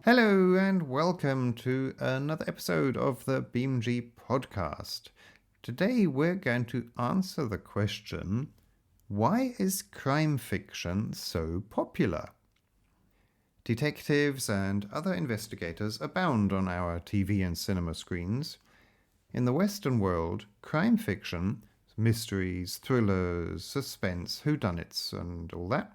Hello and welcome to another episode of the BeamG podcast. Today we're going to answer the question, why is crime fiction so popular? Detectives and other investigators abound on our TV and cinema screens. In the Western world, crime fiction, mysteries, thrillers, suspense, whodunits and all that,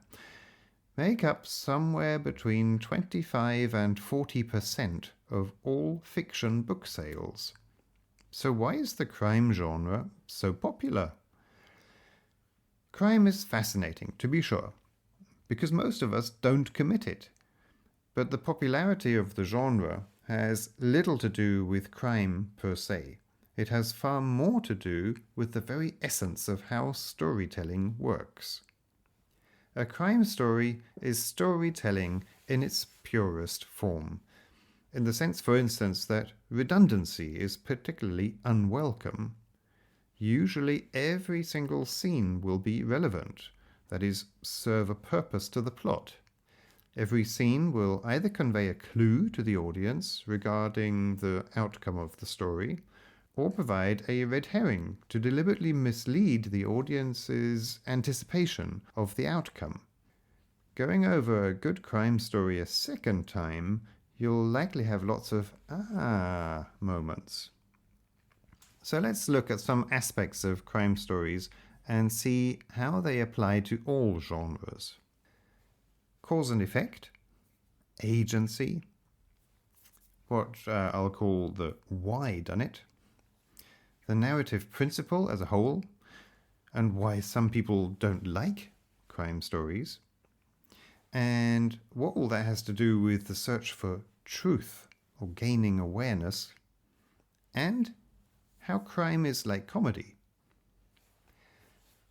make up somewhere between 25 and 40% of all fiction book sales. So why is the crime genre so popular? Crime is fascinating, to be sure, because most of us don't commit it. But the popularity of the genre has little to do with crime per se. It has far more to do with the very essence of how storytelling works. A crime story is storytelling in its purest form, in the sense, for instance, that redundancy is particularly unwelcome. Usually every single scene will be relevant, that is, serve a purpose to the plot. Every scene will either convey a clue to the audience regarding the outcome of the story, or provide a red herring to deliberately mislead the audience's anticipation of the outcome. Going over a good crime story a second time, you'll likely have lots of moments. So let's look at some aspects of crime stories and see how they apply to all genres. Cause and effect, agency, what I'll call the whydunnit, the narrative principle as a whole, and why some people don't like crime stories, and what all that has to do with the search for truth or gaining awareness, and how crime is like comedy.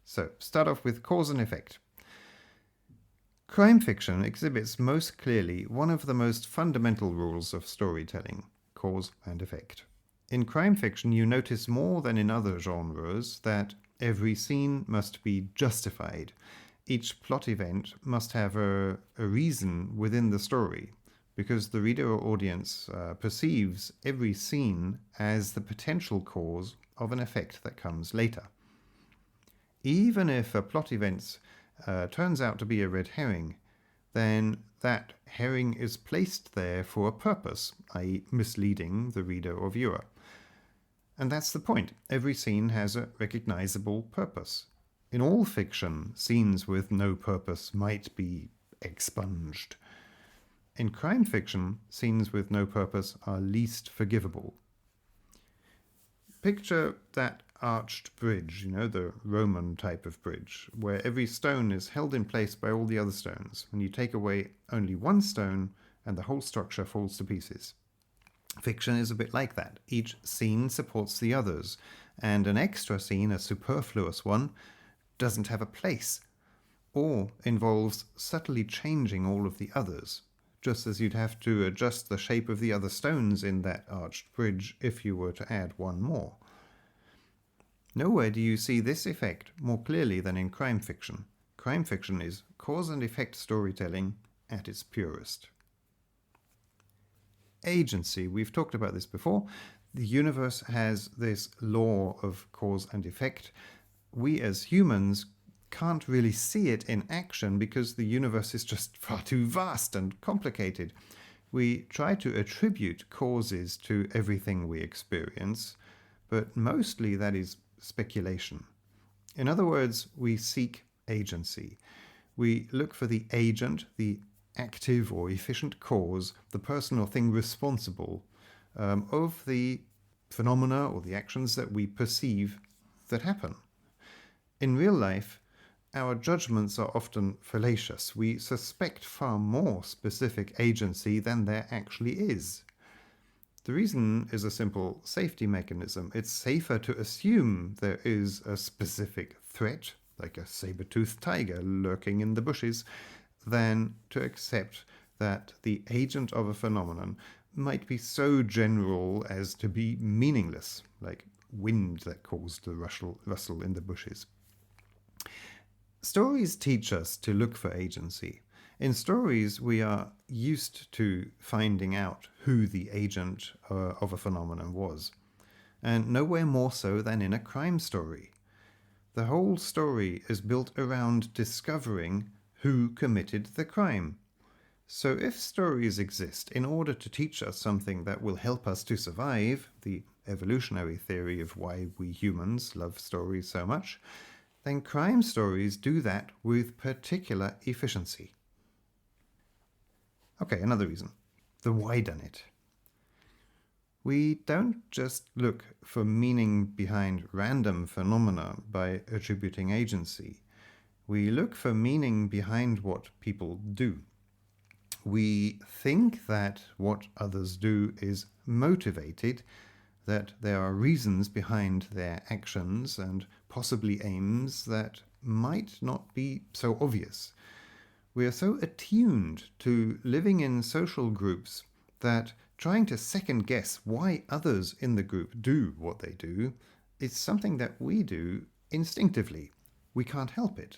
So, start off with cause and effect. Crime fiction exhibits most clearly one of the most fundamental rules of storytelling, cause and effect. In crime fiction, you notice more than in other genres that every scene must be justified. Each plot event must have a reason within the story, because the reader or audience perceives every scene as the potential cause of an effect that comes later. Even if a plot event turns out to be a red herring, then that herring is placed there for a purpose, i.e. misleading the reader or viewer. And that's the point. Every scene has a recognizable purpose. In all fiction, scenes with no purpose might be expunged. In crime fiction, scenes with no purpose are least forgivable. Picture that arched bridge, the Roman type of bridge, where every stone is held in place by all the other stones. When you take away only one stone, and the whole structure falls to pieces. Fiction is a bit like that. Each scene supports the others, and an extra scene, a superfluous one, doesn't have a place, or involves subtly changing all of the others, just as you'd have to adjust the shape of the other stones in that arched bridge if you were to add one more. Nowhere do you see this effect more clearly than in crime fiction. Crime fiction is cause and effect storytelling at its purest. Agency. We've talked about this before. The universe has this law of cause and effect. We as humans can't really see it in action because the universe is just far too vast and complicated. We try to attribute causes to everything we experience, but mostly that is speculation. In other words, we seek agency. We look for the agent, the active or efficient cause, the person or thing responsible of the phenomena or the actions that we perceive that happen. In real life, our judgments are often fallacious. We suspect far more specific agency than there actually is. The reason is a simple safety mechanism. It's safer to assume there is a specific threat, like a saber-toothed tiger lurking in the bushes, than to accept that the agent of a phenomenon might be so general as to be meaningless, like wind that caused the rustle in the bushes. Stories teach us to look for agency. In stories, we are used to finding out who the agent of a phenomenon was, and nowhere more so than in a crime story. The whole story is built around discovering who committed the crime. So if stories exist in order to teach us something that will help us to survive, the evolutionary theory of why we humans love stories so much, then crime stories do that with particular efficiency. Okay, another reason. The whydunnit. We don't just look for meaning behind random phenomena by attributing agency. We look for meaning behind what people do. We think that what others do is motivated, that there are reasons behind their actions and possibly aims that might not be so obvious. We are so attuned to living in social groups that trying to second guess why others in the group do what they do is something that we do instinctively. We can't help it.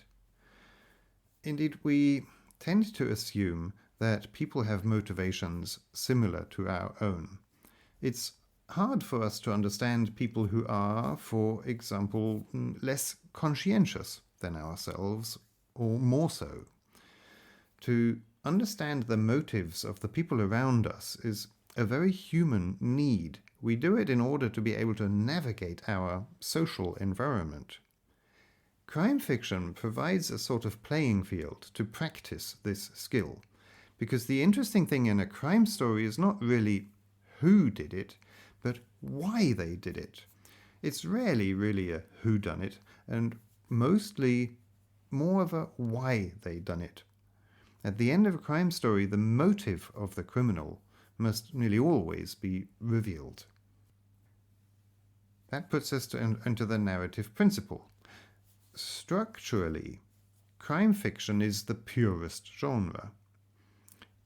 Indeed, we tend to assume that people have motivations similar to our own. It's hard for us to understand people who are, for example, less conscientious than ourselves, or more so. To understand the motives of the people around us is a very human need. We do it in order to be able to navigate our social environment. Crime fiction provides a sort of playing field to practice this skill, because the interesting thing in a crime story is not really who did it, but why they did it. It's rarely really a whodunit, and mostly more of a why they done it. At the end of a crime story, the motive of the criminal must nearly always be revealed. That puts us into the narrative principle. Structurally, crime fiction is the purest genre.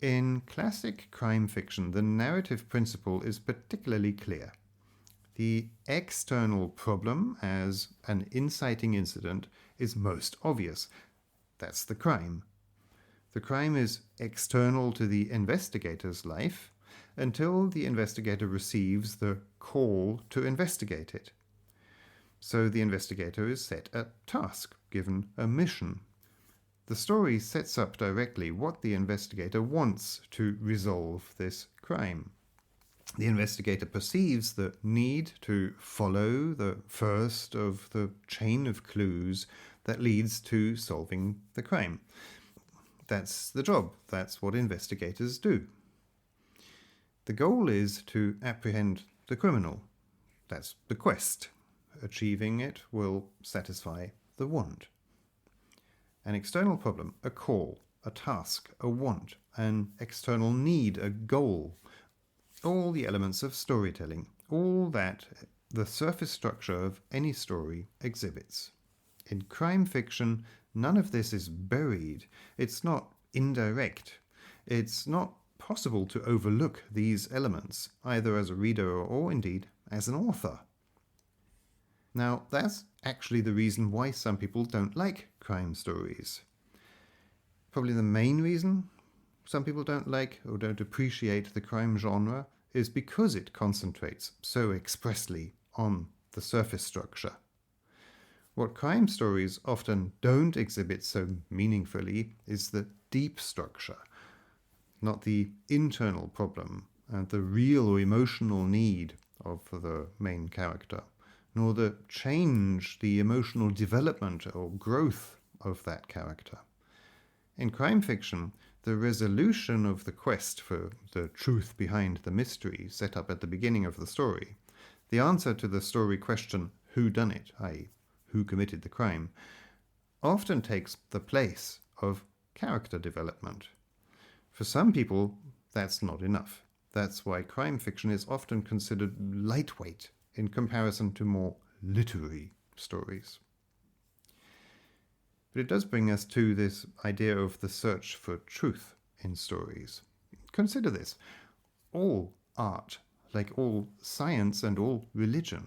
In classic crime fiction, the narrative principle is particularly clear. The external problem as an inciting incident is most obvious. That's the crime. The crime is external to the investigator's life until the investigator receives the call to investigate it. So the investigator is set a task, given a mission. The story sets up directly what the investigator wants to resolve this crime. The investigator perceives the need to follow the first of the chain of clues that leads to solving the crime. That's the job. That's what investigators do. The goal is to apprehend the criminal. That's the quest. Achieving it will satisfy the want. An external problem, a call, a task, a want, an external need, a goal. All the elements of storytelling, all that the surface structure of any story exhibits. In crime fiction, none of this is buried. It's not indirect. It's not possible to overlook these elements, either as a reader or indeed as an author. Now, that's actually the reason why some people don't like crime stories. Probably the main reason some people don't like or don't appreciate the crime genre is because it concentrates so expressly on the surface structure. What crime stories often don't exhibit so meaningfully is the deep structure, not the internal problem and the real or emotional need of the main character, nor the change, the emotional development or growth of that character. In crime fiction, the resolution of the quest for the truth behind the mystery set up at the beginning of the story, the answer to the story question, who done it, i.e., who committed the crime, often takes the place of character development. For some people, that's not enough. That's why crime fiction is often considered lightweight in comparison to more literary stories. But it does bring us to this idea of the search for truth in stories. Consider this. All art, like all science and all religion,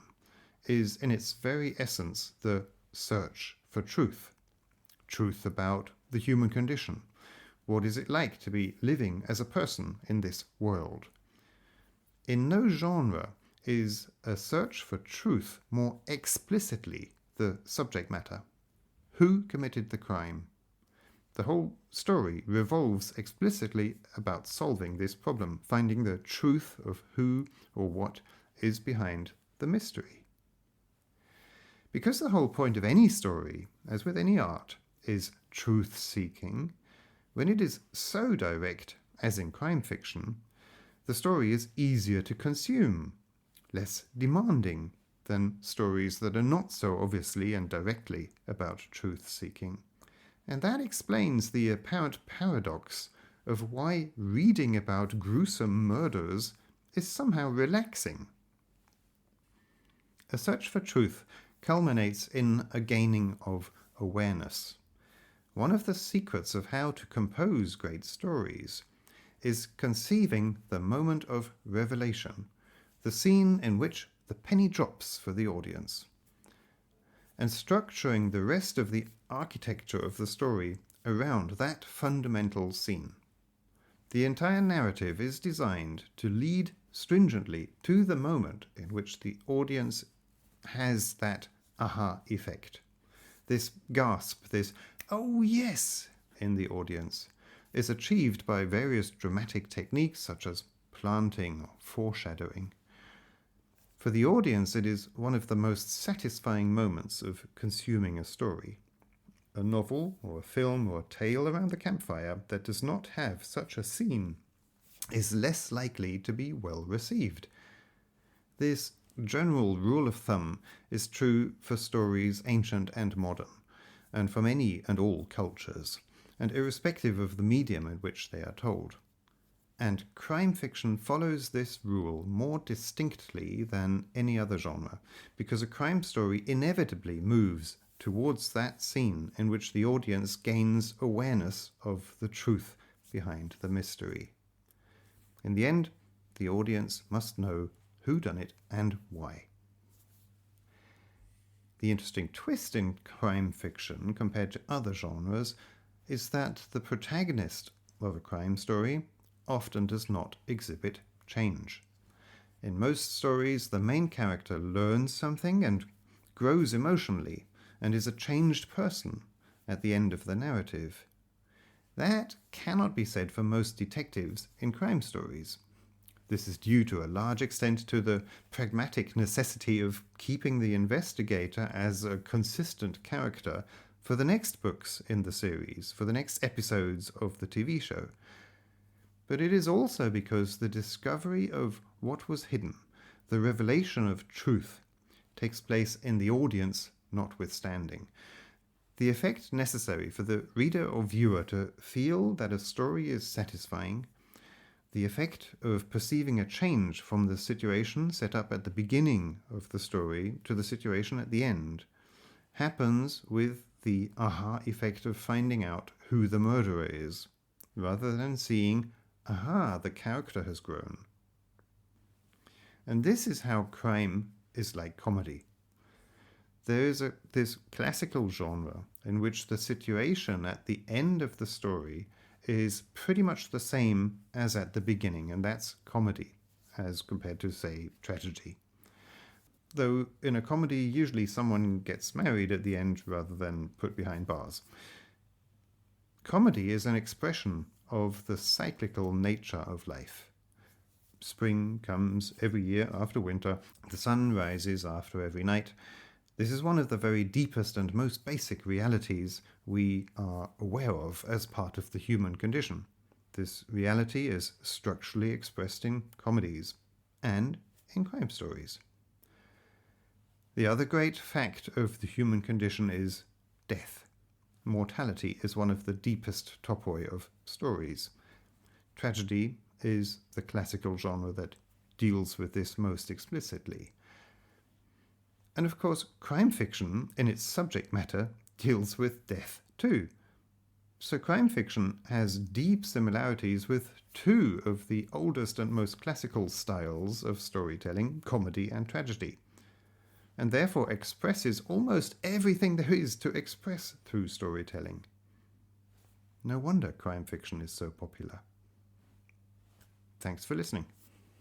is in its very essence the search for truth. Truth about the human condition. What is it like to be living as a person in this world? In no genre is a search for truth more explicitly the subject matter. Who committed the crime? The whole story revolves explicitly about solving this problem, finding the truth of who or what is behind the mystery. Because the whole point of any story, as with any art, is truth-seeking, when it is so direct, as in crime fiction, the story is easier to consume, less demanding than stories that are not so obviously and directly about truth-seeking. And that explains the apparent paradox of why reading about gruesome murders is somehow relaxing. A search for truth culminates in a gaining of awareness. One of the secrets of how to compose great stories is conceiving the moment of revelation, the scene in which the penny drops for the audience, and structuring the rest of the architecture of the story around that fundamental scene. The entire narrative is designed to lead stringently to the moment in which the audience has that aha effect. This gasp, this "oh yes" in the audience is achieved by various dramatic techniques such as planting or foreshadowing. For the audience, it is one of the most satisfying moments of consuming a story. A novel or a film or a tale around the campfire that does not have such a scene is less likely to be well received. This general rule of thumb is true for stories ancient and modern, and from any and all cultures, and irrespective of the medium in which they are told. And crime fiction follows this rule more distinctly than any other genre, because a crime story inevitably moves towards that scene in which the audience gains awareness of the truth behind the mystery. In the end, the audience must know who done it and why. The interesting twist in crime fiction compared to other genres is that the protagonist of a crime story often does not exhibit change. In most stories, the main character learns something and grows emotionally and is a changed person at the end of the narrative. That cannot be said for most detectives in crime stories. This is due to a large extent to the pragmatic necessity of keeping the investigator as a consistent character for the next books in the series, for the next episodes of the TV show. But it is also because the discovery of what was hidden, the revelation of truth, takes place in the audience notwithstanding. The effect necessary for the reader or viewer to feel that a story is satisfying, the effect of perceiving a change from the situation set up at the beginning of the story to the situation at the end, happens with the aha effect of finding out who the murderer is, rather than seeing, aha, the character has grown. And this is how crime is like comedy. There is this classical genre in which the situation at the end of the story is pretty much the same as at the beginning, and that's comedy, as compared to, say, tragedy. Though in a comedy, usually someone gets married at the end rather than put behind bars. Comedy is an expression of the cyclical nature of life. Spring comes every year after winter, the sun rises after every night. This is one of the very deepest and most basic realities we are aware of as part of the human condition. This reality is structurally expressed in comedies and in crime stories. The other great fact of the human condition is death. Mortality is one of the deepest topoi of stories. Tragedy is the classical genre that deals with this most explicitly. And of course, crime fiction, in its subject matter, deals with death too. So crime fiction has deep similarities with two of the oldest and most classical styles of storytelling, comedy and tragedy, and therefore expresses almost everything there is to express through storytelling. No wonder crime fiction is so popular. Thanks for listening.